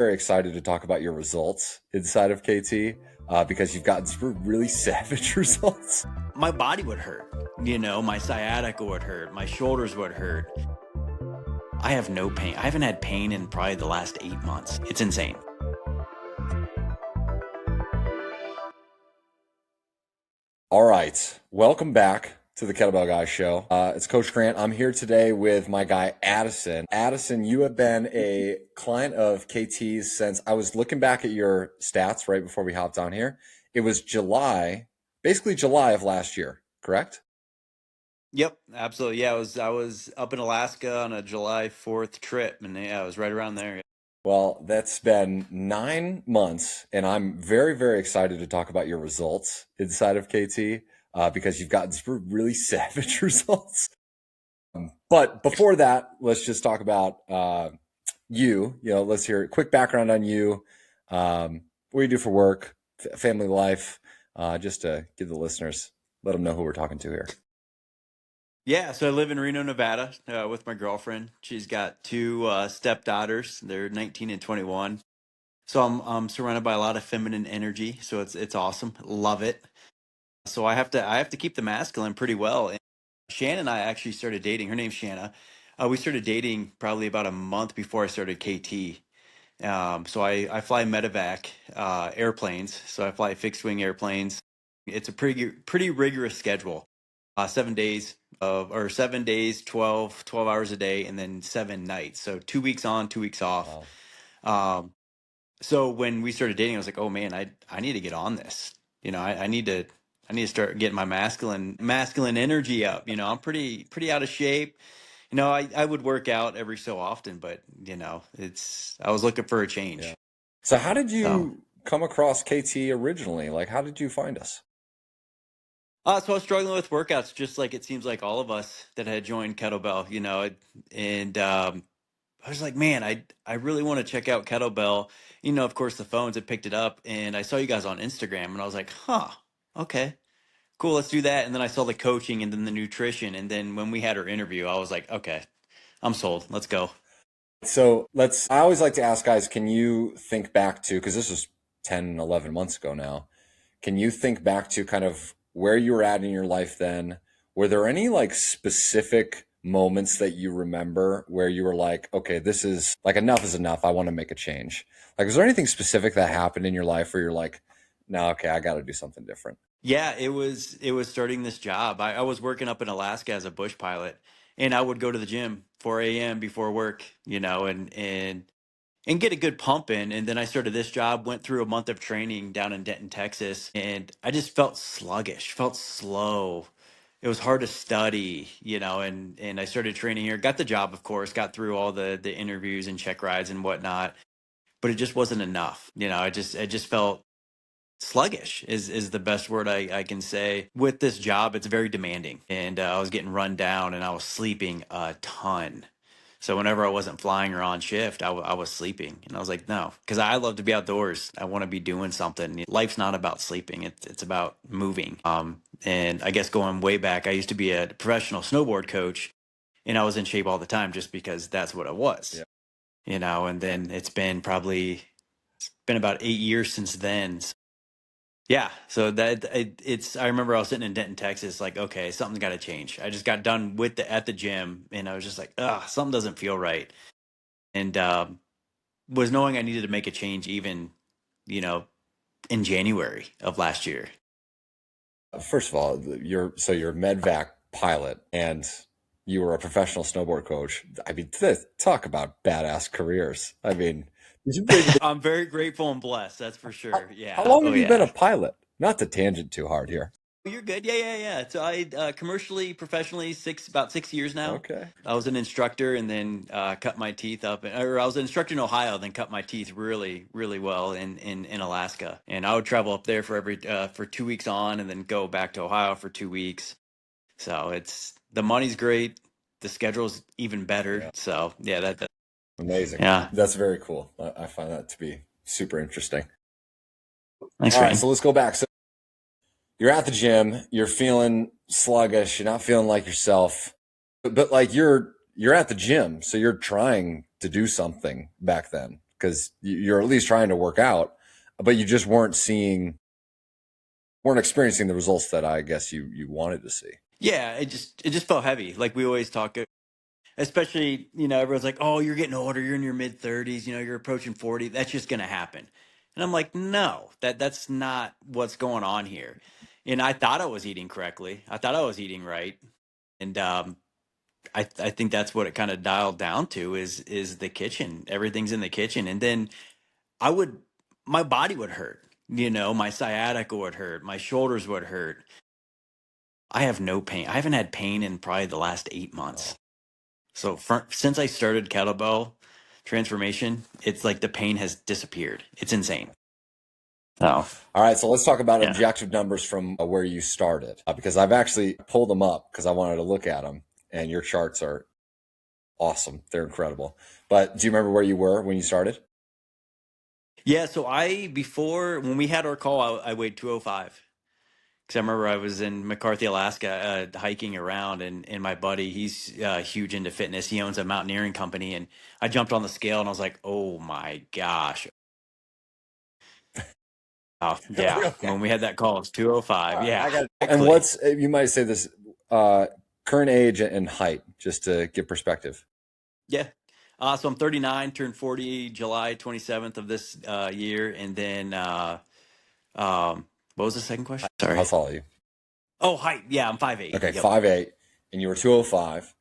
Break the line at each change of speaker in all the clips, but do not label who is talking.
Very excited to talk about your results inside of KT because you've gotten some really savage results.
My body would hurt, my sciatica would hurt, my shoulders would hurt. I have no pain. I haven't had pain in probably the last 8 months. It's insane.
All right, welcome back to the Kettlebell Guys Show. It's Coach Grant. I'm here today with my guy, Addison. Addison, you have been a client of KT's since I was looking back at your stats right before we hopped on here. It was basically July of last year, correct?
Yep, absolutely. Yeah, I was up in Alaska on a July 4th trip, and yeah, I was right around there.
Well, that's been 9 months, and I'm very, very excited to talk about your results inside of KT because you've gotten some really savage results. But before that, let's just talk about you. Let's hear a quick background on you, what you do for work, family life, just to give the listeners, let them know who we're talking to here.
Yeah, so I live in Reno, Nevada, with my girlfriend. She's got two stepdaughters. They're 19 and 21. So I'm surrounded by a lot of feminine energy. So it's awesome. Love it. So I have to keep the masculine pretty well. And Shannon and I actually started dating. Her name's Shanna. We started dating probably about a month before I started KT. So I fly Medevac airplanes. So I fly fixed wing airplanes. It's a pretty rigorous schedule. 7 days or 7 days, 12 hours a day, and then 7 nights. So 2 weeks on, 2 weeks off.
Wow.
So when we started dating, I was like, oh man, I need to get on this. I need to start getting my masculine energy up. I'm pretty out of shape. I would work out every so often, but I was looking for a change.
Yeah. So how did
So,
you come across KT originally? Like, how did you find us?
so I was struggling with workouts, just like it seems like all of us that had joined kettlebell, and I was like, man, I really want to check out kettlebell. Of course, the phones had picked it up, and I saw you guys on Instagram, and I was like, huh, okay, cool, let's do that. And then I saw the coaching and then the nutrition, and then when we had our interview, I was like, okay, I'm sold. Let's go.
So I always like to ask guys, can you think back to, because this was 10, 11 months ago now, can you think back to kind of where you were at in your life then? Were there any like specific moments that you remember where you were like, okay, this is like, enough is enough. I want to make a change. Like, was there anything specific that happened in your life where you're like, no, okay, I got to do something different?
Yeah, it was starting this job. I was working up in Alaska as a bush pilot, and I would go to the gym 4 a.m. before work, and get a good pump in. And then I started this job, went through a month of training down in Denton, Texas, and I just felt sluggish, felt slow. It was hard to study, and I started training here, got the job, of course, got through all the interviews and check rides and whatnot, but it just wasn't enough. I just felt sluggish is the best word I can say. With this job, it's very demanding, and I was getting run down, and I was sleeping a ton. So whenever I wasn't flying or on shift, I was sleeping, and I was like, no, because I love to be outdoors. I want to be doing something. Life's not about sleeping; it's about moving. And I guess going way back, I used to be a professional snowboard coach, and I was in shape all the time just because that's what it was.
Yeah.
And then it's been about 8 years since then. Yeah, so I remember I was sitting in Denton, Texas, like, okay, something's got to change. I just got done at the gym, and I was just like, something doesn't feel right, and was knowing I needed to make a change even, you know, in January of last year.
First of all, you're a Medvac pilot and you were a professional snowboard coach. I mean, talk about badass careers. I mean,
I'm very grateful and blessed, that's for
how,
sure.
how
Yeah.
long
Oh
have you been a
yeah.
pilot? Not to tangent too hard here.
You're good. Yeah, yeah, yeah. So I commercially, professionally, about 6 years now.
Okay.
I was an instructor and then cut my teeth up, or I was an instructor in Ohio, then cut my teeth really, really well in Alaska. And I would travel up there for 2 weeks on, and then go back to Ohio for 2 weeks. So the money's great, the schedule's even better.
Yeah.
So yeah, that
Amazing.
yeah.
That's very cool. I find that to be super interesting.
Thanks,
All right,
Ryan.
so let's go back. So you're at the gym, you're feeling sluggish, you're not feeling like yourself, but like you're at the gym, so you're trying to do something back then. because you're at least trying to work out, but you just weren't experiencing the results that I guess you wanted to see.
Yeah, it just felt heavy. Like we always talk, especially, everyone's like, "Oh, you're getting older, you're in your mid 30s, you're approaching 40. That's just going to happen." And I'm like, "No, that's not what's going on here." And I thought I was eating correctly. I thought I was eating right. And I think that's what it kind of dialed down to is the kitchen. Everything's in the kitchen. And then I would my body would hurt. My sciatica would hurt, my shoulders would hurt. I have no pain. I haven't had pain in probably the last 8 months.
Oh.
So since I started kettlebell transformation, it's like the pain has disappeared. It's insane. Oh,
All right, so let's talk about
yeah.
objective numbers from where you started, because I've actually pulled them up because I wanted to look at them, and your charts are awesome. They're incredible. But do you remember where you were when you started?
Yeah, so before when we had our call, I weighed 205. Because I remember I was in McCarthy, Alaska, hiking around, and my buddy, he's huge into fitness. He owns a mountaineering company, and I jumped on the scale, and I was like, "Oh my gosh!" Oh, yeah.
Okay.
When we had that call, it's 205.
All right,
Yeah,
I got it. And
exactly.
what's you might say this uh, current age and height, just to give perspective.
Yeah. So I'm 39, turned 40 July 27th of this year, and then what was the second question?
How
Sorry.
tall are you?
Oh, height. Yeah, I'm 5'8".
Okay,
Yep.
5'8", and you were 205.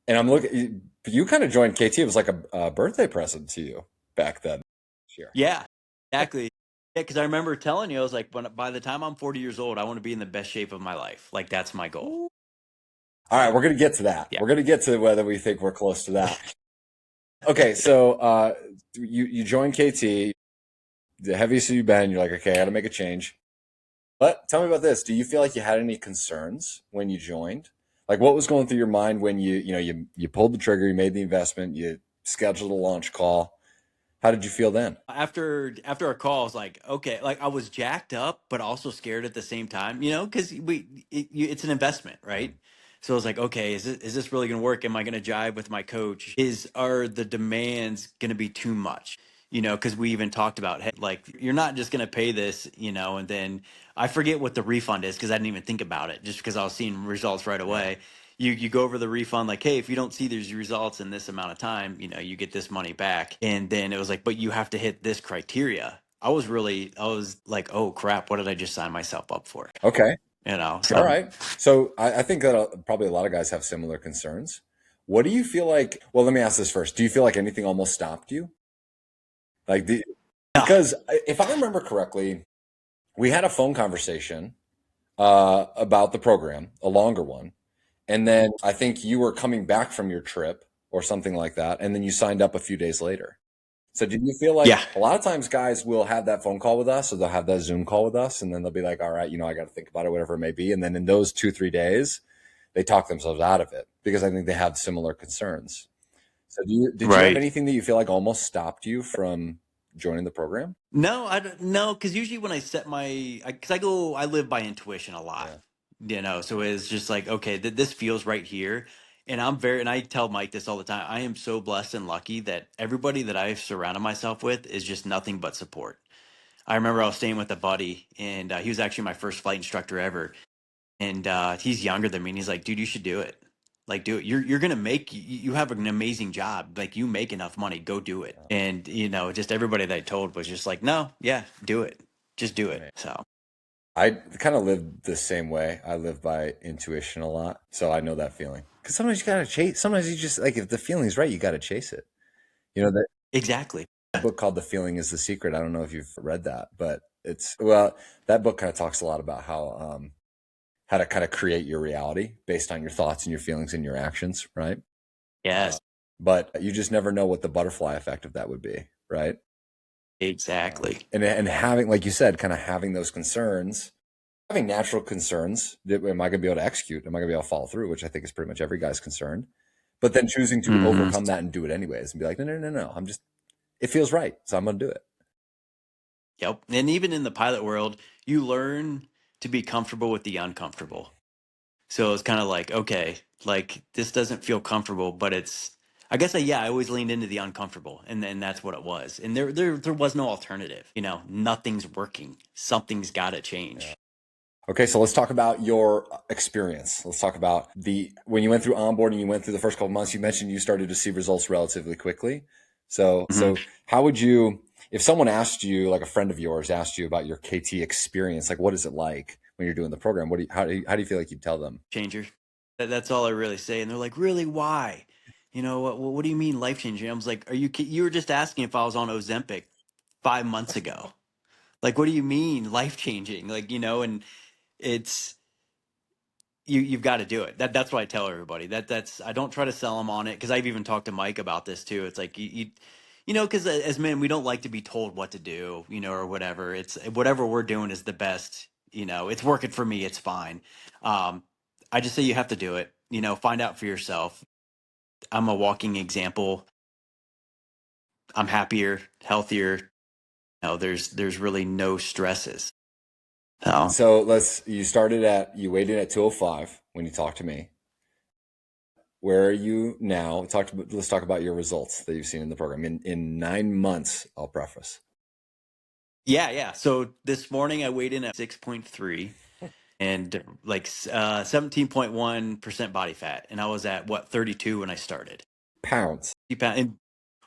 And I'm looking. You kind of joined KT. It was like a birthday present to you back then. Sure.
Yeah, exactly. Yeah, because I remember telling you, I was like, by the time I'm 40 years old, I want to be in the best shape of my life. Like that's my goal.
All right, we're gonna get to that.
Yeah.
We're gonna get to whether we think we're close to that. Okay, so you joined KT. The heaviest you've been, you're like, okay, I got to make a change. But tell me about this. Do you feel like you had any concerns when you joined? Like, what was going through your mind when you pulled the trigger, you made the investment, you scheduled a launch call? How did you feel then?
After our call, I was like, okay, like I was jacked up, but also scared at the same time, because it's an investment, right? So I was like, okay, is this really going to work? Am I going to jive with my coach? Are the demands going to be too much? Because we even talked about, hey, like you're not just going to pay this, and then I forget what the refund is because I didn't even think about it just because I was seeing results right
Yeah.
away. You go over the refund like, hey, if you don't see these results in this amount of time, you get this money back. And then it was like, but you have to hit this criteria. I was like, oh crap, what did I just sign myself up for?
Okay. All
So
right. So I think that probably a lot of guys have similar concerns. What do you feel like? Well, let me ask this first. Do you feel like anything almost stopped you? Like
yeah,
because if I remember correctly, we had a phone conversation about the program, a longer one. And then I think you were coming back from your trip or something like that. And then you signed up a few days later. So do you feel like
yeah,
a lot of times guys will have that phone call with us or they'll have that Zoom call with us and then they'll be like, all right, I got to think about it, whatever it may be. And then in those 2, 3 days, they talk themselves out of it because I think they have similar concerns. So did you have
right.
anything that you feel like almost stopped you from joining the program?
No, I don't know, because usually when I set because I live by intuition a lot,
Yeah.
so it's just like, okay, this feels right here. And and I tell Mike this all the time. I am so blessed and lucky that everybody that I've surrounded myself with is just nothing but support. I remember I was staying with a buddy, and he was actually my first flight instructor ever. And he's younger than me, and he's like, "Dude, you should do it. Like, do it. You're gonna make you have an amazing job. Like, you make enough money. Go do it." And just everybody that I told was just like, "No, yeah, do it. Just do it." So
I kind of live the same way. I live by intuition a lot, so I know that feeling. Because sometimes you gotta chase. Sometimes you just like if the feeling's right, you gotta chase it. That
exactly.
book called "The Feeling Is the Secret." I don't know if you've read that, but that book kind of talks a lot about how to kind of create your reality based on your thoughts and your feelings and your actions, right?
Yes,
But you just never know what the butterfly effect of that would be, right?
exactly.
And having, like you said, kind of having those concerns, having natural concerns. Am I going to be able to execute? Am I going to be able to follow through? Which I think is pretty much every guy's concern. But then choosing to
Hmm.
overcome that and do it anyways, and be like, no, no, no, no. It feels right, so I'm going to do it.
Yep. And even in the pilot world, you learn to be comfortable with the uncomfortable. So it's kind of like, okay, like this doesn't feel comfortable, but I guess yeah, I always leaned into the uncomfortable, and then that's what it was. And there was no alternative. You know, nothing's working. Something's got to
Yeah.
change.
Okay, so let's talk about your experience. Let's talk about when you went through onboarding, you went through the first couple months, you mentioned you started to see results relatively quickly.
Mhm.
So how would you, if someone asked you, like a friend of yours asked you about your KT experience, like what is it like when you're doing the program? How do you feel like you'd tell them?
Changer. That's all I really say. And they're like, really, why? You know, what do you mean life changing? I was like, you were just asking if I was on Ozempic 5 months ago. Like, what do you mean life changing? Like, you know, and it's, you've got to do it. That's what I tell everybody. That's I don't try to sell them on it, because I've even talked to Mike about this too. It's like you know, because as men we don't like to be told what to do, you know, or whatever. It's whatever we're doing is the best. You know, it's working for me. It's fine. Um, I just say you have to do it. You know, find out for yourself. I'm a walking example. I'm happier, healthier. You know, there's really no stresses. So
So you waited at 205 when you talked to me. Where are you now? Let's talk about your results that you've seen in the program in 9 months. I'll preface.
yeah. So this morning I weighed in at 6.3. And like 17.1% body fat. And I was at what, 32 when I started.
Pounds.
And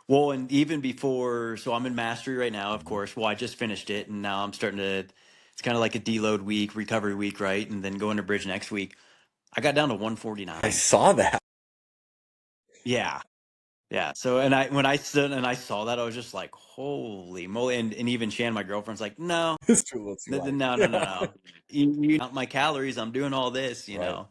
well, and even before, so I'm in mastery right now, of
Mhm.
course. Well, I just finished it, and now I'm starting to, it's kind of like a deload week, recovery week, right? And then going to bridge next week. I got down to
I
149.
saw that.
Yeah. Yeah. So, and I, when I stood and I saw that, I was just like, holy moly. And even Shan, my girlfriend's like, no,
It's too little too light.
no, no, no,
Yeah.
no. You count my calories. I'm doing all this, you
Right.
know?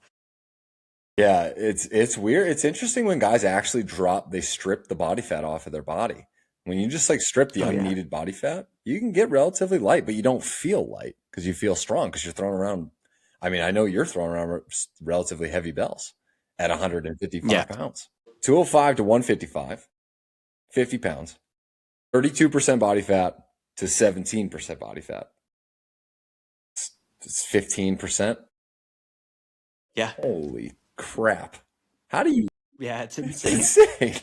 Yeah, it's weird. It's interesting when guys actually they strip the body fat off of their body. When you just like strip the
Oh, yeah.
unneeded body fat, you can get relatively light, but you don't feel light because you feel strong because you're throwing around. I mean, I know you're throwing around relatively heavy bells at 155
Yeah.
pounds. 205 to 155, 50 pounds, 32% body fat to 17% body fat. It's 15%.
Yeah.
Holy crap. How do you,
Yeah. It's
it's
insane.
insane.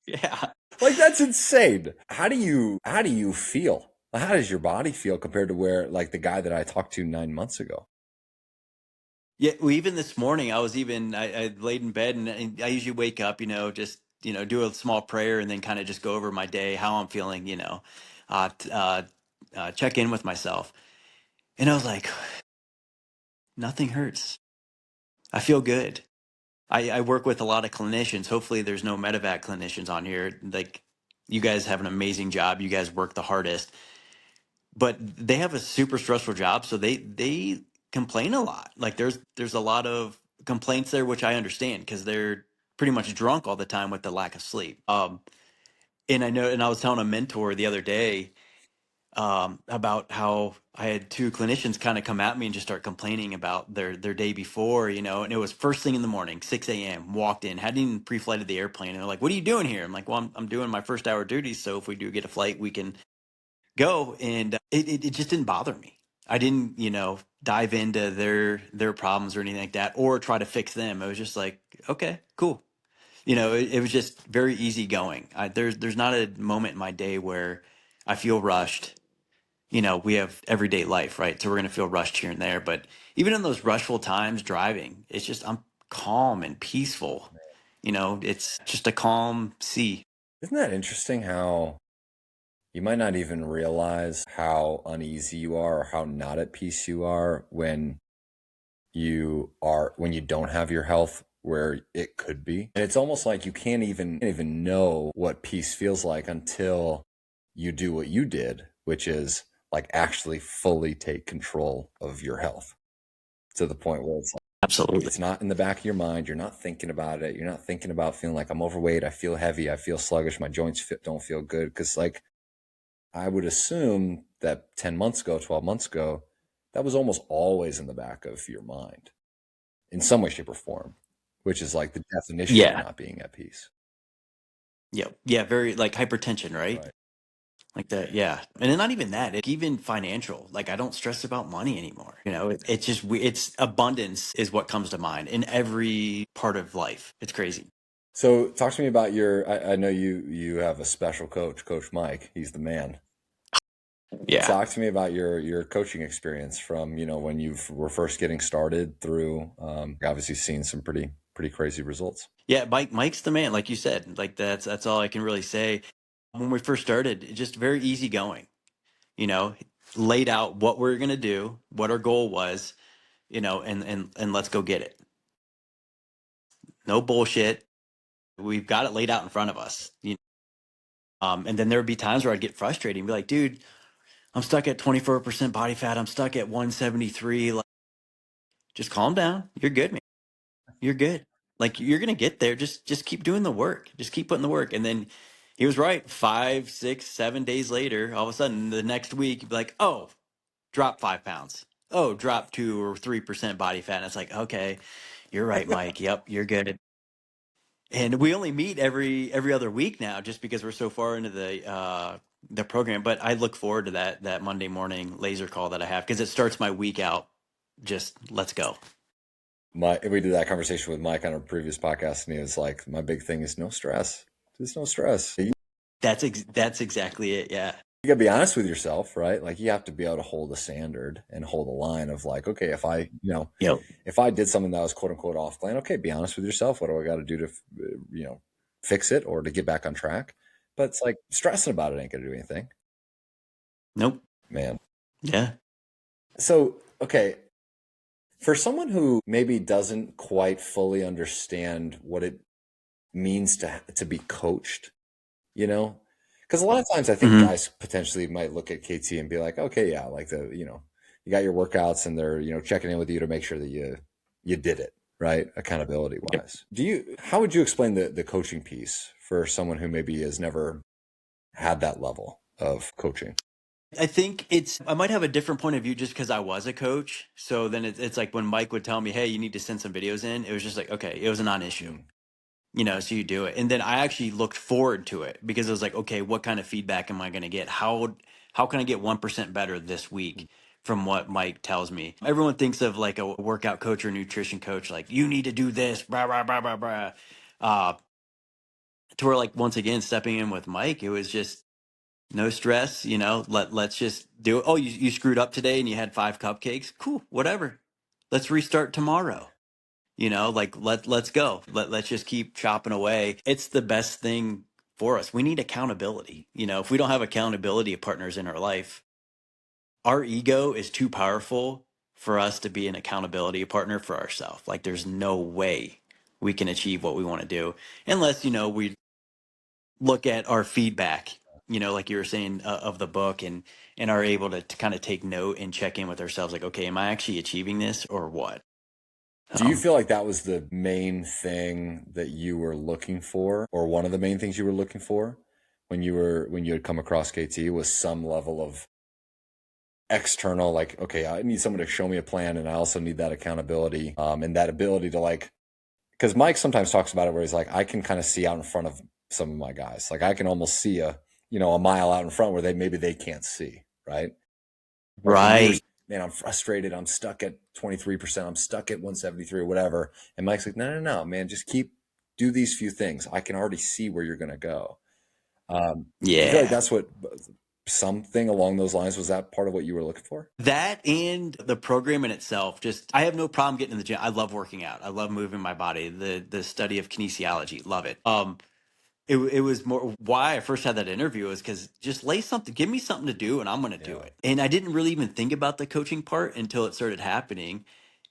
Yeah.
Like that's insane. How do you feel? How does your body feel compared to where like the guy that I talked to 9 months ago?
Yeah. Well, even this morning, I laid in bed, and I usually wake up, you know, just, you know, do a small prayer and then kind of just go over my day, how I'm feeling, you know, check in with myself. And I was like, nothing hurts. I feel good. I work with a lot of clinicians. Hopefully there's no Medevac clinicians on here. Like, you guys have an amazing job. You guys work the hardest, but they have a super stressful job, so they complain a lot. Like, there's a lot of complaints there, which I understand, because they're pretty much drunk all the time with the lack of sleep. And I know, and I was telling a mentor the other day, about how I had two clinicians kind of come at me and just start complaining about their day before, you know, and it was first thing in the morning, 6 a.m. Walked in, hadn't even pre-flighted the airplane, and they're like, "What are you doing here?" I'm like, "Well, I'm doing my first hour duties, so if we do get a flight, we can go." And it just didn't bother me. I didn't, you know, dive into their problems or anything like that, or try to fix them. It was just like, okay, cool. You know, it was just very easy going. There's not a moment in my day where I feel rushed. You know, we have everyday life, right? So we're going to feel rushed here and there. But even in those rushful times driving, it's just, I'm calm and peaceful. You know, it's just a calm sea.
Isn't that interesting how you might not even realize how uneasy you are or how not at peace you are when you don't have your health where it could be. And it's almost like you can't even know what peace feels like until you do what you did, which is like actually fully take control of your health to the point where it's like
Absolutely.
it's not in the back of your mind. You're not thinking about it. You're not thinking about feeling like I'm overweight. I feel heavy. I feel sluggish. My joints don't feel good. Because like I would assume that 10 months ago, 12 months ago, that was almost always in the back of your mind in some way, shape, or form, which is like the definition of
Yeah.
not being at peace.
Yeah. Yeah. Very like hypertension, right?
Right.
Like that. Yeah. And then not even that, even financial. Like, I don't stress about money anymore. You know, it's just, it's abundance is what comes to mind in every part of life. It's crazy.
So talk to me about I know you have a special coach, Coach Mike. He's the man.
Yeah.
Talk to me about your coaching experience from, when you were first getting started through, obviously seeing some pretty crazy results.
Yeah, Mike's the man, like you said. Like that's all I can really say. When we first started, just very easy going, you know, laid out what we are gonna do, what our goal was, and let's go get it. No bullshit. We've got it laid out in front of us. And then there would be times where I'd get frustrated and be like, dude, I'm stuck at 24% body fat. I'm stuck at 173. Like, just calm down. You're good, man. You're good. Like you're gonna get there. Just keep doing the work. Just keep putting the work. And then he was right. 5, 6, 7 days later, all of a sudden the next week, you'd be like, oh, drop 5 pounds. Oh, drop 2 or 3% body fat. And it's like, okay, you're right, Mike. Yep, you're good. And we only meet every other week now, just because we're so far into the program. But I look forward to that Monday morning laser call that I have, because it starts my week out. Just let's go.
We did that conversation with Mike on a previous podcast, and he was like, my big thing is no stress. There's no stress.
That's exactly it. Yeah.
You gotta be honest with yourself, right? Like you have to be able to hold a standard and hold a line of like, okay,
Yep.
if I did something that was quote unquote off plan, okay, be honest with yourself. What do I got to do to, fix it or to get back on track? But it's like stressing about it ain't gonna do anything,
Nope.
man.
Yeah.
So, okay, for someone who maybe doesn't quite fully understand what it means to be coached, you know, because a lot of times I think
Hmm.
guys potentially might look at KT and be like, okay, yeah, like you got your workouts and they're, checking in with you to make sure that you did it, right? Accountability
Yep.
wise. How would you explain the coaching piece for someone who maybe has never had that level of coaching?
I think I might have a different point of view just because I was a coach. So then it's like when Mike would tell me, hey, you need to send some videos in, it was just like, okay, it was a non issue.
Mm.
So you do it. And then I actually looked forward to it, because it was like, okay, what kind of feedback am I going to get? How can I get 1% better this week from what Mike tells me? Everyone thinks of like a workout coach or nutrition coach, like you need to do this, blah, blah, blah, blah, blah. Uh, to where, like, once again, stepping in with Mike, it was just no stress, let's just do it. Oh, you screwed up today and you had 5 cupcakes. Cool, whatever. Let's restart tomorrow. Like let's go. Let's just keep chopping away. It's the best thing for us. We need accountability. If we don't have accountability partners in our life, our ego is too powerful for us to be an accountability partner for ourselves. Like there's no way we can achieve what we want to do unless, we look at our feedback, like you were saying, of the book, and are able to kind of take note and check in with ourselves, like, okay, am I actually achieving this or what?
Do you feel like that was the main thing that you were looking for, or one of the main things you were looking for when you had come across KT, was some level of external, like, okay, I need someone to show me a plan, and I also need that accountability, and that ability to, like, because Mike sometimes talks about it where he's like, I can kind of see out in front of some of my guys, like I can almost see a mile out in front where maybe they can't see, right? Like when you were,
Right.
man, I'm frustrated. I'm stuck at 23%. I'm stuck at 173 or whatever. And Mike's like, no, man, just do these few things. I can already see where you're going to go. Do you feel like
Yeah.
that's what something along those lines, was that part of what you were looking for?
That and the program in itself, just I have no problem getting in the gym. I love working out. I love moving my body. The study of kinesiology, love it. It was more why I first had that interview is because just give me something to do, and I'm going to do
Yeah.
it. And I didn't really even think about the coaching part until it started happening.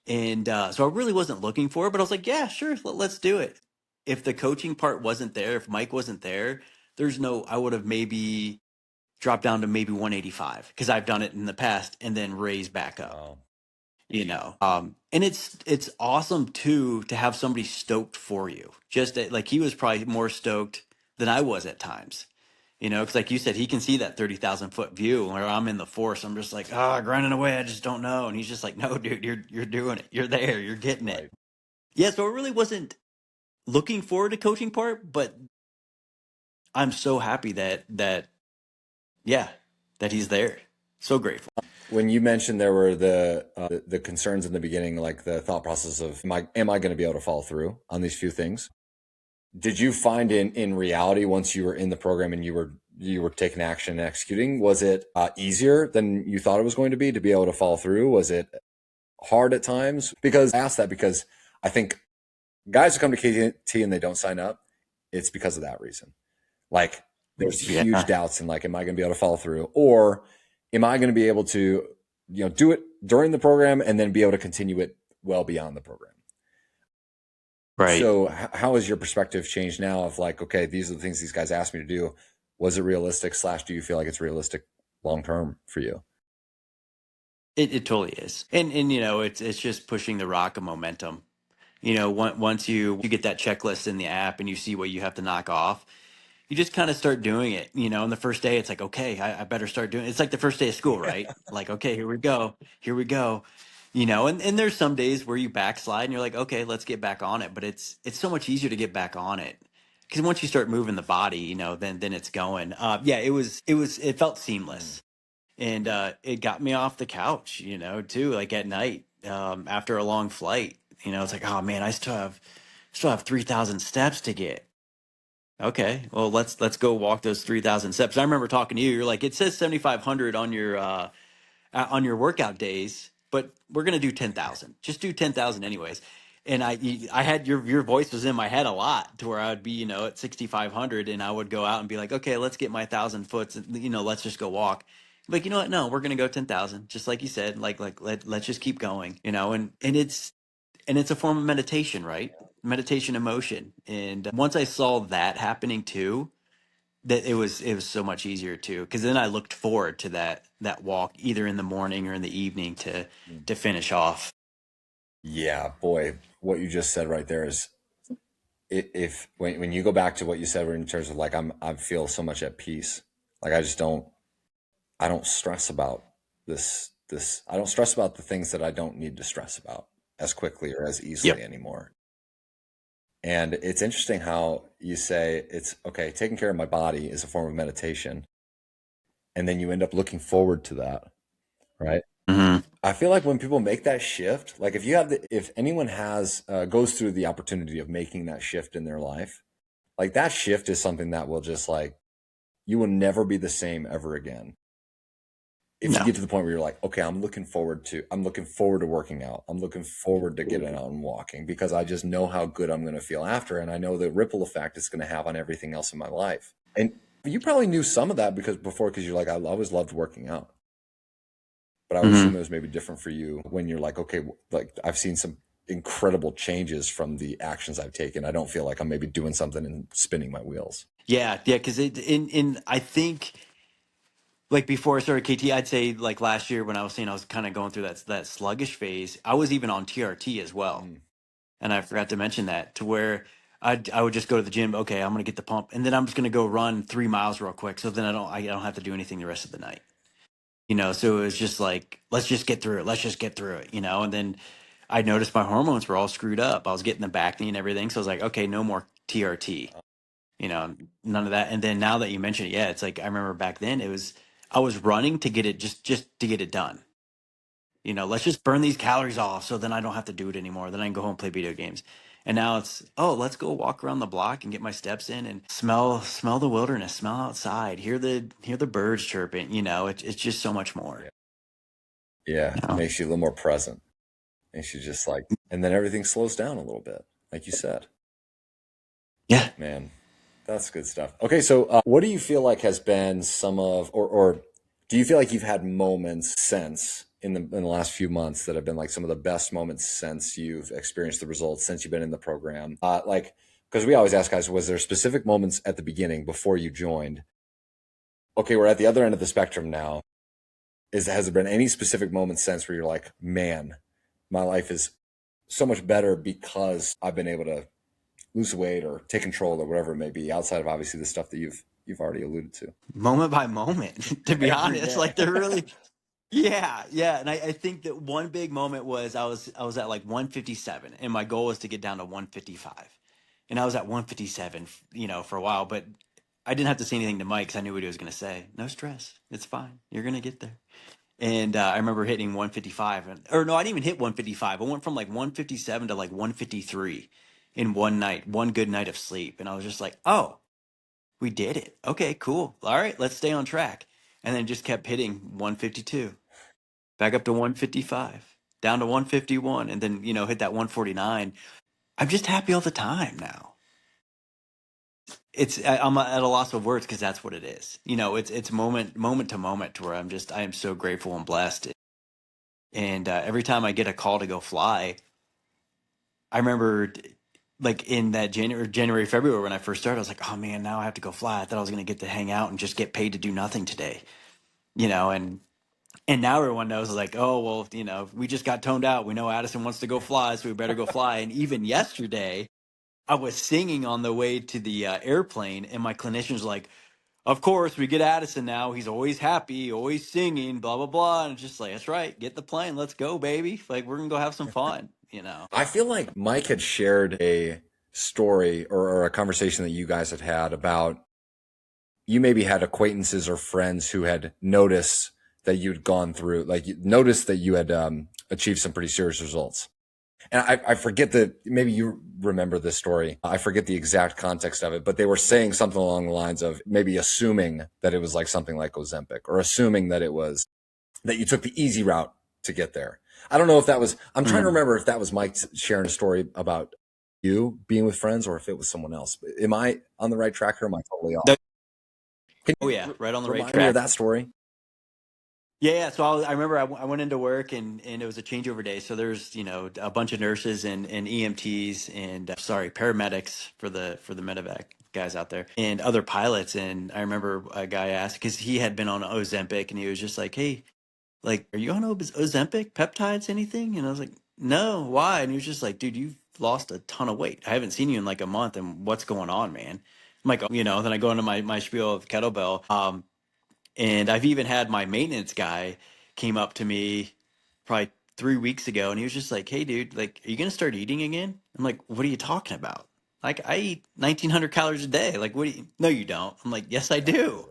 And so I really wasn't looking for it, but I was like, yeah, sure, let's do it. If the coaching part wasn't there, if Mike wasn't there, I would have maybe dropped down to maybe 185, because I've done it in the past and then raised back up.
Wow.
And it's awesome too to have somebody stoked for you. Just like he was probably more stoked than I was at times. Because like you said, he can see that 30,000 foot view where I'm in the force. I'm just like, grinding away. I just don't know. And he's just like, no, dude, you're doing it. You're there. You're getting it.
Right.
Yeah. So it really wasn't looking forward to coaching part, but I'm so happy yeah, that he's there. So grateful.
When you mentioned there were the concerns in the beginning, like the thought process of, am I going to be able to follow through on these few things? Did you find in reality, once you were in the program and you were taking action and executing, was it easier than you thought it was going to be able to follow through? Was it hard at times? Because I asked that because I think guys who come to KT and they don't sign up, it's because of that reason. Like there's huge
Yeah.
doubts in like, am I going to be able to follow through, or am I going to be able to, do it during the program and then be able to continue it well beyond the program?
Right.
So how has your perspective changed now of like, okay, these are the things these guys asked me to do. Was it realistic / do you feel like it's realistic long term for you?
It totally is. And it's just pushing the rock of momentum. Once you get that checklist in the app and you see what you have to knock off, you just kind of start doing it. And the first day it's like, okay, I better start doing it. It's like the first day of school, right? Like, okay, here we go. Here we go. And there's some days where you backslide and you're like, okay, let's get back on it. But it's so much easier to get back on it. Because once you start moving the body, then it's going. Yeah, it felt
Mm.
seamless. And it got me off the couch, too, like at night, after a long flight. It's like, oh man, I still have 3,000 steps to get. Okay, well let's go walk those 3,000 steps. I remember talking to you. You're like, it says 7,500 on your workout days, but we're gonna do 10,000. Just do 10,000 anyways. And I had your voice was in my head a lot to where I would be at 6,500, and I would go out and be like, okay, let's get my 1,000 foot. Let's just go walk. Like, you know what? No, we're gonna go 10,000, just like you said. Let's just keep going. And it's a form of meditation, right? Meditation in motion. And once I saw that happening too, that it was so much easier too, because then I looked forward to that walk either in the morning or in the evening to
Mm.
to finish off.
Yeah, boy, what you just said right there is, if when you go back to what you said in terms of like, I feel so much at peace. Like I don't stress about this. I don't stress about the things that I don't need to stress about as quickly or as easily
Yep.
anymore. And it's interesting how you say it's okay, taking care of my body is a form of meditation. And then you end up looking forward to that, right?
Hmm.
I feel like when people make that shift, like if anyone has goes through the opportunity of making that shift in their life, like that shift is something that will just like, you will never be the same ever again. If you
No.
get to the point where you're like, okay, I'm looking forward to working out. I'm looking forward to getting out and walking because I just know how good I'm going to feel after. And I know the ripple effect it's going to have on everything else in my life. And you probably knew some of that because you're like, I always loved working out. But I would assume
Hmm.
it was maybe different for you when you're like, okay, like I've seen some incredible changes from the actions I've taken. I don't feel like I'm maybe doing something and spinning my wheels.
Yeah, because in I think, like before I started KT, I'd say like last year when I was saying I was kind of going through that sluggish phase, I was even on TRT as well.
Mm.
And I forgot to mention that, to where I would just go to the gym. Okay, I'm gonna get the pump, and then I'm just gonna go run 3 miles real quick. So then I don't have to do anything the rest of the night. So it was just like, let's just get through it. Let's just get through it. And then I noticed my hormones were all screwed up. I was getting the back knee and everything. So I was like, okay, no more TRT. None of that. And then now that you mention it, yeah, it's like I remember back then I was running to get it just to get it done. Let's just burn these calories off so then I don't have to do it anymore. Then I can go home and play video games. And now it's, oh, let's go walk around the block and get my steps in and smell the wilderness, smell outside, hear the birds chirping. It's just so much more.
Yeah. Yeah.
You know?
Makes you a little more present. Makes you just like, and then everything slows down a little bit, like you said.
Yeah.
Man, that's good stuff. Okay, so what do you feel like has been some of, or do you feel like you've had moments since in the last few months that have been like some of the best moments since you've experienced the results, since you've been in the program? Like, because we always ask guys, was there specific moments at the beginning before you joined? Okay, we're at the other end of the spectrum now. Has there been any specific moments since where you're like, man, my life is so much better because I've been able to lose weight or take control or whatever it may be, outside of obviously the stuff that you've already alluded to?
Moment by moment, to be
Every
honest. Like
day.
they're really, yeah, yeah. And I think that one big moment was I was at like 157 and my goal was to get down to 155. And I was at 157, for a while, but I didn't have to say anything to Mike because I knew what he was going to say. No stress. It's fine. You're going to get there. And I remember hitting 155, or no, I didn't even hit 155. I went from like 157 to like 153 in one night, one good night of sleep. And I was just like, oh, we did it. Okay, cool. All right, let's stay on track. And then just kept hitting 152, back up to 155, down to 151, and then, hit that 149. I'm just happy all the time now. I'm at a loss of words because that's what it is. It's moment to moment to where I am so grateful and blessed. And every time I get a call to go fly, I remember like in that January, February when I first started, I was like, oh man, now I have to go fly. I thought I was going to get to hang out and just get paid to do nothing today, and now everyone knows like, oh, well, we just got toned out. We know Addison wants to go fly, so we better go fly. And even yesterday, I was singing on the way to the airplane, and my clinician's like, of course, we get Addison now. He's always happy, always singing, blah, blah, blah. And it's just like, that's right. Get the plane. Let's go, baby. Like, we're going to go have some fun.
I feel like Mike had shared a story or a conversation that you guys had had about you maybe had acquaintances or friends who had noticed that you'd gone through, like you noticed that you had achieved some pretty serious results. And I forget maybe you remember this story. I forget the exact context of it, but they were saying something along the lines of maybe assuming that it was like something like Ozempic, or assuming that it was that you took the easy route to get there. I don't know if that was, I'm trying to remember if that was Mike sharing a story about you being with friends or if it was someone else. Am I on the right track or am I totally off?
Oh yeah, right on the right
Remind me of
track.
that story?
Yeah. So I remember I went into work and it was a changeover day. So there's, a bunch of nurses and EMTs and paramedics for the Medevac guys out there and other pilots. And I remember a guy asked, because he had been on Ozempic, and he was just like, hey, like, are you on Ozempic, peptides, anything? And I was like, no, why? And he was just like, dude, you've lost a ton of weight. I haven't seen you in like a month, and what's going on, man? I'm like, then I go into my spiel of kettlebell. And I've even had my maintenance guy came up to me probably 3 weeks ago, and he was just like, hey, dude, like, are you going to start eating again? I'm like, what are you talking about? Like, I eat 1,900 calories a day. Like, what do you, no, you don't. I'm like, yes, I do.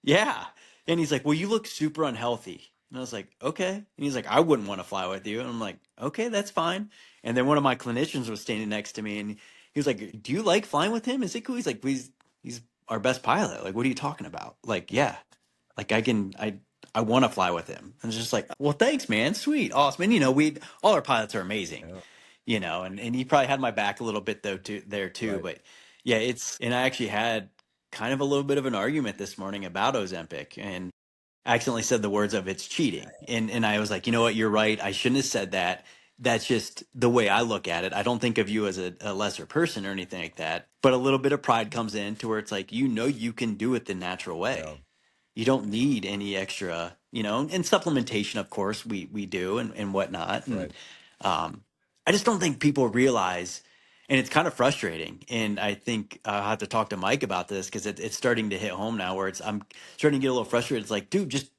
Yeah. And he's like, well, you look super unhealthy. And I was like, okay. And he's like, I wouldn't want to fly with you. And I'm like, okay, that's fine. And then one of my clinicians was standing next to me, and he was like, do you like flying with him? Is it cool? He's like, he's our best pilot. Like, what are you talking about? Like, yeah, like I want to fly with him. And it's just like, well, thanks, man. Sweet. Awesome. And all our pilots are amazing, and he probably had my back a little bit though too.
Right.
But yeah, and I actually had kind of a little bit of an argument this morning about Ozempic, and I accidentally said the words of it's cheating. And I was like, you know what, you're right. I shouldn't have said that. That's just the way I look at it. I don't think of you as a lesser person or anything like that. But a little bit of pride comes in to where it's like, you can do it the natural way.
Yeah.
You don't need any extra, and supplementation, of course, we do and whatnot. And
Right.
I just don't think people realize, and it's kind of frustrating. And I think I'll have to talk to Mike about this because it's starting to hit home now where I'm starting to get a little frustrated. It's like, dude, just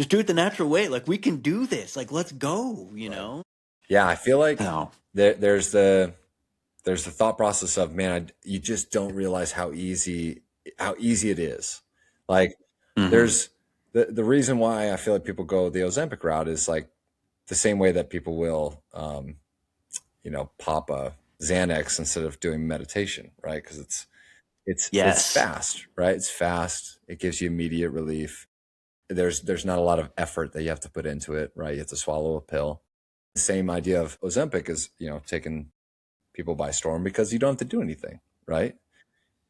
do it the natural way. Like, we can do this. Like, let's go.
Yeah, I feel like
No.
there's the thought process of, man, you just don't realize how easy it is. Like there's the reason why I feel like people go the Ozempic route is like the same way that people will pop a Xanax instead of doing meditation, right? Because it's
Yes.
fast, right? It's fast. It gives you immediate relief. There's not a lot of effort that you have to put into it, right? You have to swallow a pill. The same idea of Ozempic is, taking people by storm because you don't have to do anything, right?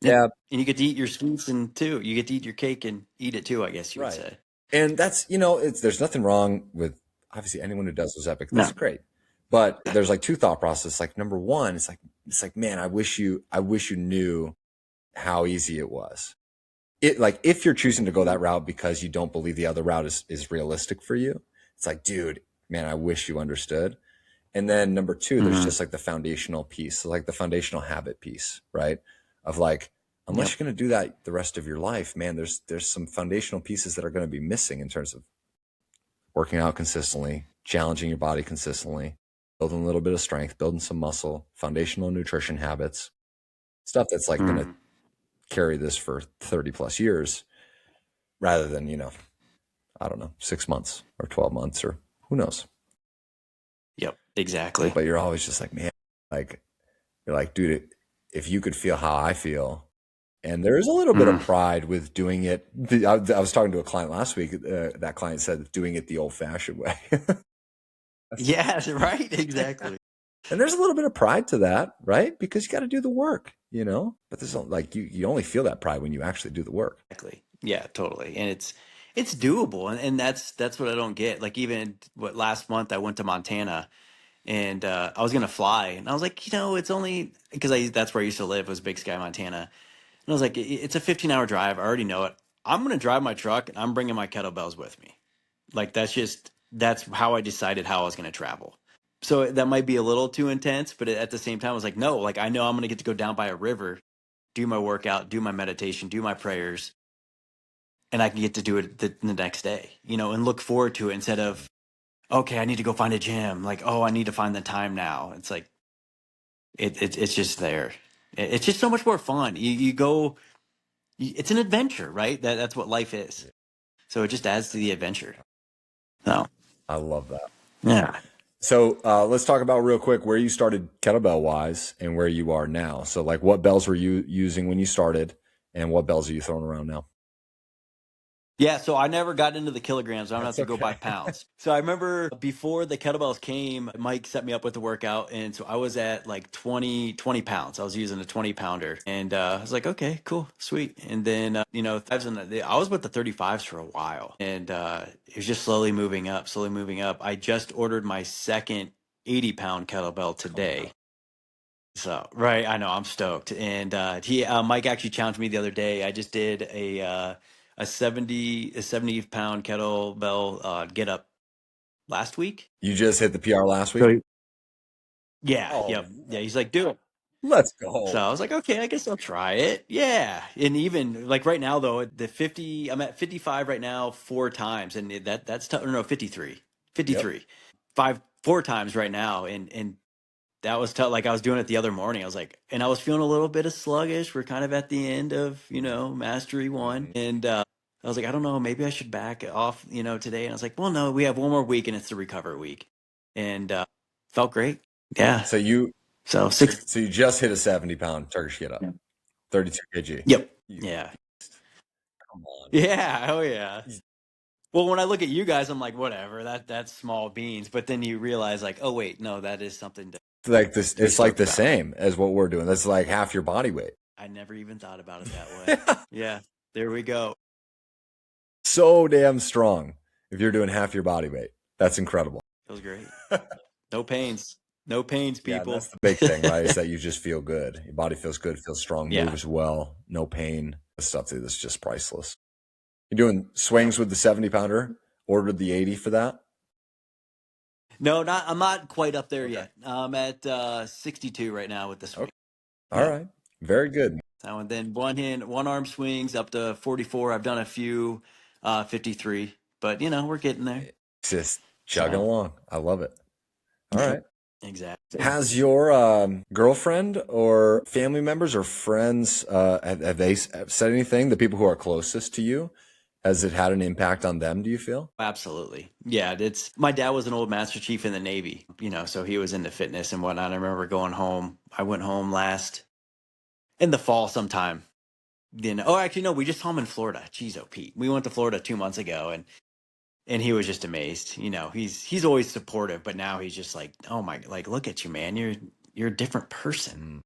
Yeah.
And you get to eat your sweets too. You get to eat your cake and eat it too, I guess you would
Right.
say.
And that's, there's nothing wrong with obviously anyone who does Ozempic. That's
No.
great. But there's like two thought processes. Like number one, it's like, man, I wish you knew how easy it was. It like, if you're choosing to go that route because you don't believe the other route is realistic for you, it's like, dude, man, I wish you understood. And then number two, there's just like the foundational piece, like the foundational habit piece, right? Of like, unless you're going to do that the rest of your life, man, there's some foundational pieces that are going to be missing in terms of working out consistently, challenging your body consistently, building a little bit of strength, building some muscle, foundational nutrition habits, stuff that's like going to carry this for 30 plus years rather than, I don't know, 6 months or 12 months or who knows.
Yep, exactly.
But you're always just like, man, Like, you're like, dude, if you could feel how I feel. And there is a little bit of
Mm.
pride with doing it. I was talking to a client last week. That client said doing it the old fashioned way.
Yeah, right. Exactly.
And there's a little bit of pride to that, right? Because you got to do the work, you know? But there's like, you only feel that pride when you actually do the work.
Exactly. Yeah, totally. And it's doable. And that's what I don't get. Like even what last month I went to Montana and I was gonna fly and I was like, it's only because I that's where I used to live was Big Sky, Montana. And I was like, it's a 15-hour drive. I already know it. I'm gonna drive my truck and I'm bringing my kettlebells with me. Like that's how I decided how I was gonna travel. So that might be a little too intense, but at the same time, I was like, no, like I know I'm gonna get to go down by a river, do my workout, do my meditation, do my prayers, and I can get to do it the next day, and look forward to it instead of, okay, I need to go find a gym. Like, oh, I need to find the time now. It's like it's just there. It's just so much more fun. You go, it's an adventure, right? That's what life is. So it just adds to the adventure. So
I love that.
yeah.
So let's talk about real quick where you started kettlebell wise and where you are now. So, like, what bells were you using when you started, and what bells are you throwing around now?
Yeah, so I never got into the kilograms. I don't have
That's
to go by
okay.
pounds. So I remember before the kettlebells came, Mike set me up with the workout. And so I was at like 20 pounds. I was using a 20 pounder. And I was like, okay, cool, sweet. And then, I was with the 35s for a while. And it was just slowly moving up, slowly moving up. I just ordered my second 80-pound kettlebell
Oh, wow.
today. So right, I know I'm stoked, and Mike actually challenged me the other day. I just did a 70 pound kettlebell get up last week.
You just hit the PR last week?
So yeah,
Oh,
yep, yeah. He's like, do it.
let's
So
go.
I was like, okay, I guess I'll try it. Yeah, and even like right now though, the 50, I'm at 55 right now, 4 times, and that's tough. No, 53,
Yep.
53, 4 times right now, and that was tough. Like I was doing it the other morning. I was like, and I was feeling a little bit of sluggish. We're kind of at the end of, mastery one.
Mhm.
And I was like, I don't know, maybe I should back off, today. And I was like, well, no, we have one more week and it's the recover week. And felt great. Yeah.
So you
So six.
so you just hit a 70-pound Turkish get up,
Yeah.
32 kg.
Yep.
You
Yeah.
come on.
Yeah. Oh yeah. Well, when I look at you guys, I'm like, whatever, that's small beans. But then you realize like, oh wait, no, that is something
Like this,
to be
it's like
stoked
the
about.
same as what we're doing. That's like half your body weight.
I never even thought about it that way. Yeah. There we go.
So damn strong if you're doing half your body weight. That's incredible.
Feels great. No pains. No pains,
Yeah, and that's
people.
the big thing, right? Is that you just feel good. Your body feels good, feels strong,
Yeah.
moves well, no pain. The stuff that's just priceless. You're doing
Yep.
swings with the 70 pounder, ordered the 80 for that.
No, I'm not quite up there
Okay.
yet. I'm at 62 right now with the swing.
Okay. All
Yeah.
right. Very good.
So, and then one arm swings up to 44. I've done a few 53, but we're getting there.
Just chugging
So,
along. I love it. All right.
exactly.
Has your girlfriend or family members or friends have they said anything? The people who are closest to you, has it had an impact on them? Do you feel?
Absolutely. Yeah, it's my dad was an old Master Chief in the Navy, so he was into fitness and whatnot. I remember going home. I went home last in the fall sometime. Oh, actually, no, we just saw him in Florida. Jeez, oh, Pete. We went to Florida 2 months ago, and he was just amazed. He's always supportive, but now he's just like, oh my, like, look at you, man. You're a different person,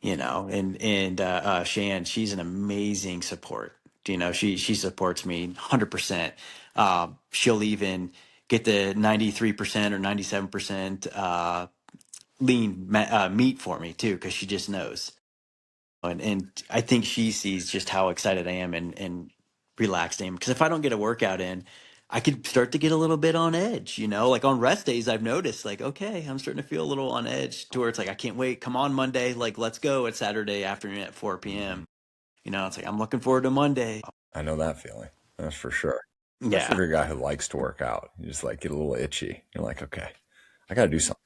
Mm.
And Shan, she's an amazing support. She supports me 100%. She'll even get the 93% or 97% lean meat for me too, because she just knows. And I think she sees just how excited I am and relaxed I am. Because if I don't get a workout in, I could start to get a little bit on edge. Like on rest days, I've noticed like, okay, I'm starting to feel a little on edge to where it's like, I can't wait. Come on, Monday. Like, let's go. It's Saturday afternoon at 4
Mhm.
p.m. It's like, I'm looking forward to Monday.
I know that feeling. That's for sure. Especially if
Yeah,
you're a guy who likes to work out. You just like get a little itchy. You're like, okay, I got to do something.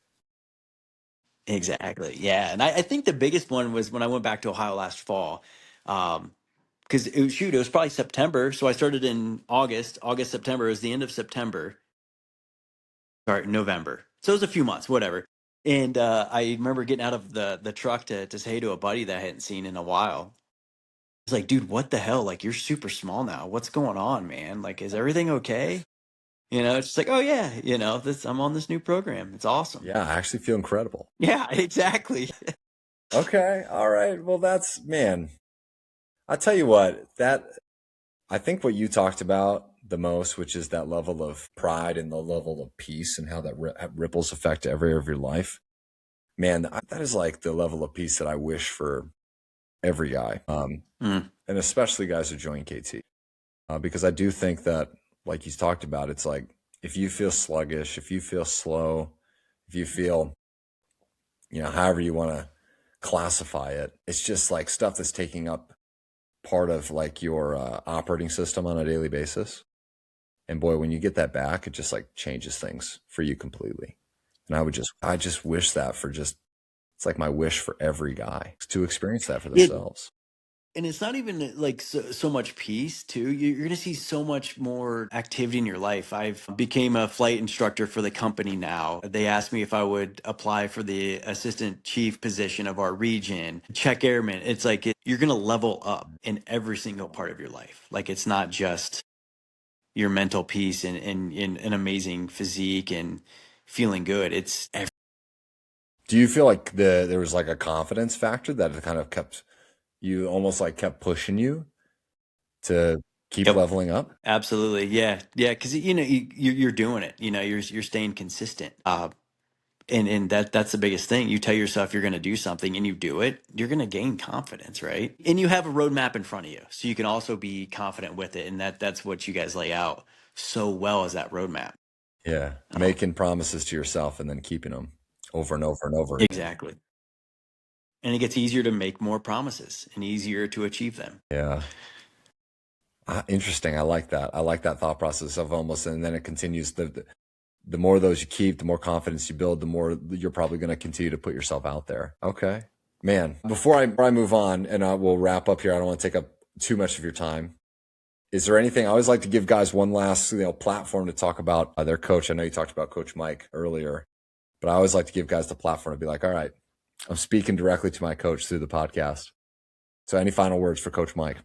exactly. Yeah. And I think the biggest one was when I went back to Ohio last fall. Because it was probably September. So I started in August, September. It was the end of September. Sorry, November. So it was a few months, whatever. And I remember getting out of the truck to say hey to a buddy that I hadn't seen in a while. It's like, dude, what the hell? Like, you're super small now. What's going on, man? Like, is everything okay? It's just like, oh yeah, I'm on this new program. It's awesome.
Yeah, I actually feel incredible.
Yeah, exactly.
Okay, all right. Well, that's man. I'll tell you what, that I think what you talked about the most, which is that level of pride and the level of peace and how that ripples affect every area of your life. Man, that is like the level of peace that I wish for every guy,
Mm.
and especially guys who join KT, because I do think that, like you talked about, it's like if you feel sluggish, if you feel slow, if you feel, however you want to classify it, it's just like stuff that's taking up part of like your operating system on a daily basis. And boy, when you get that back, it just like changes things for you completely. And I just wish that for just, it's like my wish for every guy to experience that for
Yeah,
themselves.
and it's not even like so much peace too. You're going to see so much more activity in your life. I've became a flight instructor for the company now. They asked me if I would apply for the assistant chief position of our region, check airman. It's like you're going to level up in every single part of your life. Like it's not just your mental peace and an amazing physique and feeling good. It's
Do you feel like there was like a confidence factor that it kind of kept you almost like kept pushing you to keep
Yep.
leveling up?
Absolutely. Yeah. Yeah. Cause you're doing it, you're staying consistent. And that's the biggest thing. You tell yourself you're going to do something and you do it, you're going to gain confidence, right? And you have a roadmap in front of you. So you can also be confident with it. And that's what you guys lay out so well as that roadmap.
Yeah,
Um,
making promises to yourself and then keeping them over and over and over again.
exactly. And it gets easier to make more promises and easier to achieve them.
Yeah. Interesting. I like that. I like that thought process of almost, and then it continues. The more of those you keep, the more confidence you build, the more you're probably going to continue to put yourself out there. Okay, man. Before I move on, and I will wrap up here, I don't want to take up too much of your time. Is there anything I always like to give guys one last platform to talk about their coach? I know you talked about Coach Mike earlier, but I always like to give guys the platform to be like, all right, I'm speaking directly to my coach through the podcast. So, any final words for Coach Mike?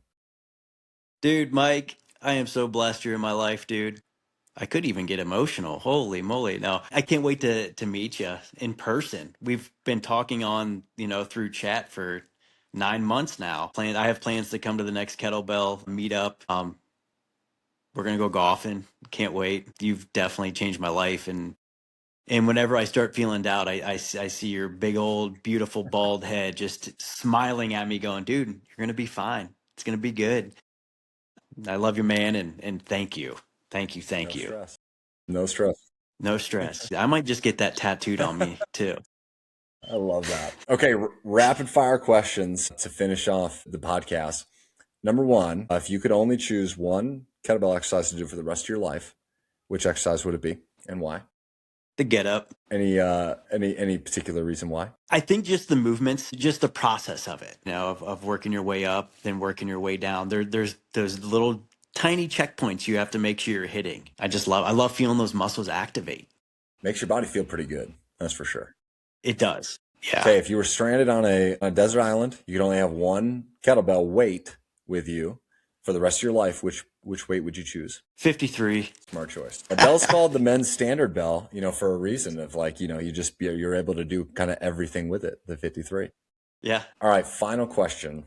Dude, Mike, I am so blessed you're in my life, dude. I could even get emotional. Holy moly. No, I can't wait to meet you in person. We've been talking on, through chat for 9 months now. I have plans to come to the next kettlebell meetup. We're going to go golfing. Can't wait. You've definitely changed my life. And whenever I start feeling doubt, I see your big old beautiful bald head just smiling at me going, dude, you're going to be fine. It's going to be good. I love your man. And thank you. Thank you.
No
Thank you.
stress. No stress.
No stress. I might just get that tattooed on me too.
I love that. Okay, rapid fire questions to finish off the podcast. Number one, if you could only choose one kettlebell exercise to do for the rest of your life, which exercise would it be and why?
The get up.
Any particular reason why?
I think just the movements, just the process of it, of working your way up, then working your way down. There's those little tiny checkpoints you have to make sure you're hitting. I love feeling those muscles activate.
Makes your body feel pretty good. That's for sure.
It does. Yeah.
Okay, if you were stranded on a desert island, you could only have one kettlebell weight with you for the rest of your life. Which weight would you choose?
53.
Smart choice. A bell's called the men's standard bell, for a reason of like, you're able to do kind of everything with it, the 53.
Yeah.
All right, final question.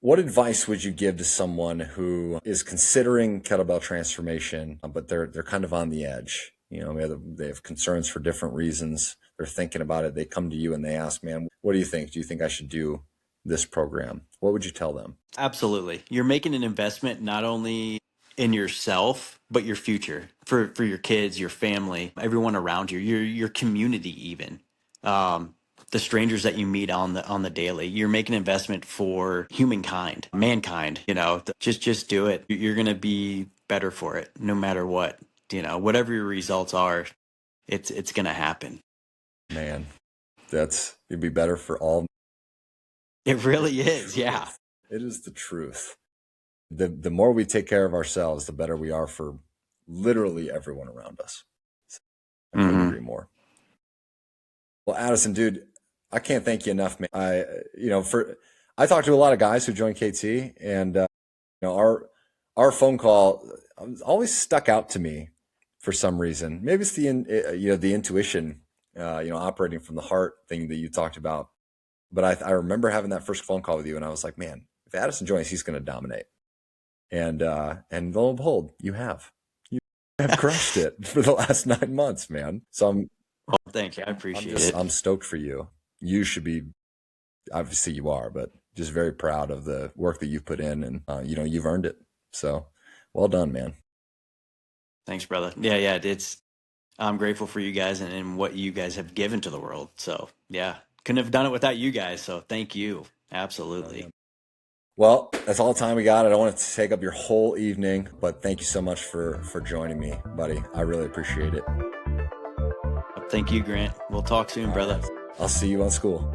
What advice would you give to someone who is considering kettlebell transformation, but they're kind of on the edge? They have concerns for different reasons. They're thinking about it. They come to you and they ask, man, what do you think? Do you think I should do this program? What would you tell them?
Absolutely. You're making an investment not only in yourself, but your future for your kids, your family, everyone around you, your community, even the strangers that you meet on the daily. You're making an investment for humankind, mankind. Just do it. You're gonna be better for it, no matter what. Whatever your results are, it's gonna happen.
Man, it'd be better for all.
It really is. Yeah.
Truth. It is the truth. The more we take care of ourselves, the better we are for literally everyone around us. I couldn't
Hmm.
agree more. Well, Addison, dude, I can't thank you enough, man. I talked to a lot of guys who joined KT, and our phone call always stuck out to me for some reason. Maybe it's the intuition, operating from the heart thing that you talked about. But I remember having that first phone call with you, and I was like, man, if Addison joins, he's going to dominate. And lo and behold, you have crushed it for the last 9 months, man. So
Oh, thank you. I appreciate it.
I'm stoked for you. You should be, obviously you are, but just very proud of the work that you've put in, and you've earned it. So well done, man.
Thanks, brother. Yeah. I'm grateful for you guys and what you guys have given to the world. So yeah, couldn't have done it without you guys. So thank you. Absolutely.
Well, that's all the time we got. I don't want to take up your whole evening, but thank you so much for joining me, buddy. I really appreciate it.
Thank you, Grant. We'll talk soon, brother.
I'll see you on school.